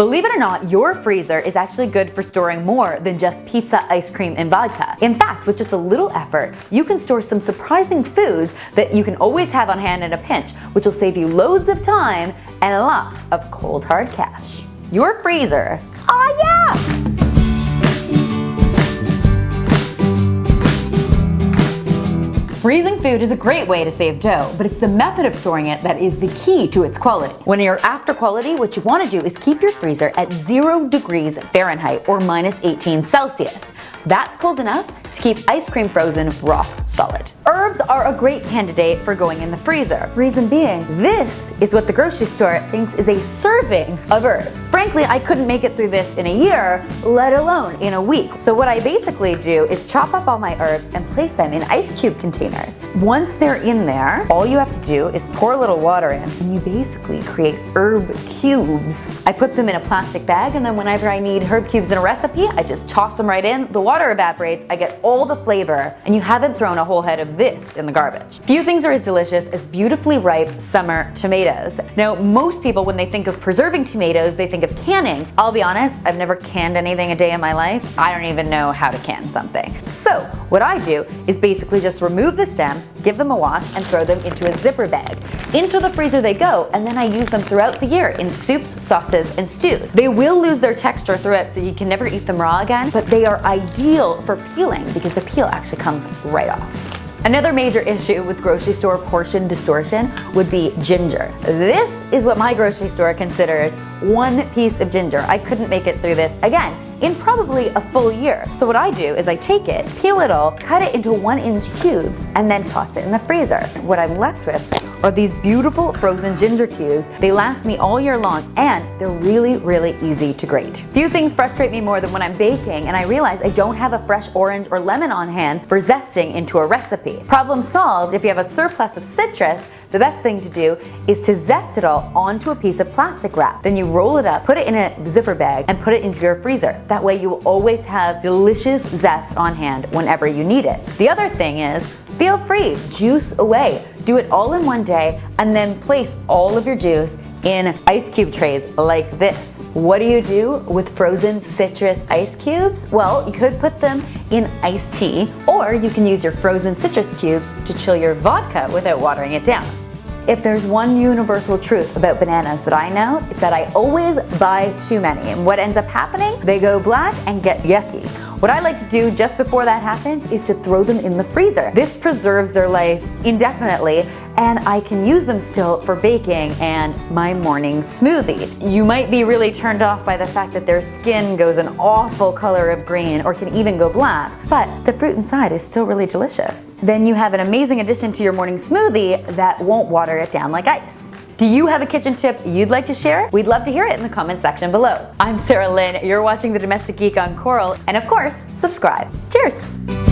Believe it or not, your freezer is actually good for storing more than just pizza, ice cream, and vodka. In fact, with just a little effort, you can store some surprising foods that you can always have on hand in a pinch, which will save you loads of time and lots of cold hard cash. Your freezer. Oh yeah! Freezing food is a great way to save dough, but it's the method of storing it that is the key to its quality. When you're after quality, what you want to do is keep your freezer at 0 degrees Fahrenheit or -18 Celsius. That's cold enough to keep ice cream frozen rock solid. Herbs are a great candidate for going in the freezer. Reason being, this is what the grocery store thinks is a serving of herbs. Frankly, I couldn't make it through this in a year, let alone in a week. So what I basically do is chop up all my herbs and place them in ice cube containers. Once they're in there, all you have to do is pour a little water in and you basically create herb cubes. I put them in a plastic bag, and then whenever I need herb cubes in a recipe, I just toss them right in. The water evaporates, I get all the flavor, and you haven't thrown a whole head of this in the garbage. Few things are as delicious as beautifully ripe summer tomatoes. Now, most people, when they think of preserving tomatoes, they think of canning. I'll be honest, I've never canned anything a day in my life. I don't even know how to can something. So what I do is basically just remove the stem, give them a wash, and throw them into a zipper bag. Into the freezer they go, and then I use them throughout the year in soups, sauces, and stews. They will lose their texture throughout, so you can never eat them raw again, but they are ideal for peeling because the peel actually comes right off. Another major issue with grocery store portion distortion would be ginger. This is what my grocery store considers one piece of ginger. I couldn't make it through this again in probably a full year. So what I do is I take it, peel it all, cut it into 1-inch cubes, and then toss it in the freezer. What I'm left with are these beautiful frozen ginger cubes. They last me all year long, and they're really, really easy to grate. Few things frustrate me more than when I'm baking and I realize I don't have a fresh orange or lemon on hand for zesting into a recipe. Problem solved. If you have a surplus of citrus, the best thing to do is to zest it all onto a piece of plastic wrap. Then you roll it up, put it in a zipper bag, and put it into your freezer. That way you will always have delicious zest on hand whenever you need it. The other thing is, feel free, juice away. Do it all in one day, and then place all of your juice in ice cube trays like this. What do you do with frozen citrus ice cubes? Well, you could put them in iced tea, or you can use your frozen citrus cubes to chill your vodka without watering it down. If there's one universal truth about bananas that I know, it's that I always buy too many. And what ends up happening? They go black and get yucky. What I like to do just before that happens is to throw them in the freezer. This preserves their life indefinitely, and I can use them still for baking and my morning smoothie. You might be really turned off by the fact that their skin goes an awful color of green or can even go black, but the fruit inside is still really delicious. Then you have an amazing addition to your morning smoothie that won't water it down like ice. Do you have a kitchen tip you'd like to share? We'd love to hear it in the comment section below. I'm Sara Lynn, you're watching The Domestic Geek on Coral, and of course, subscribe. Cheers!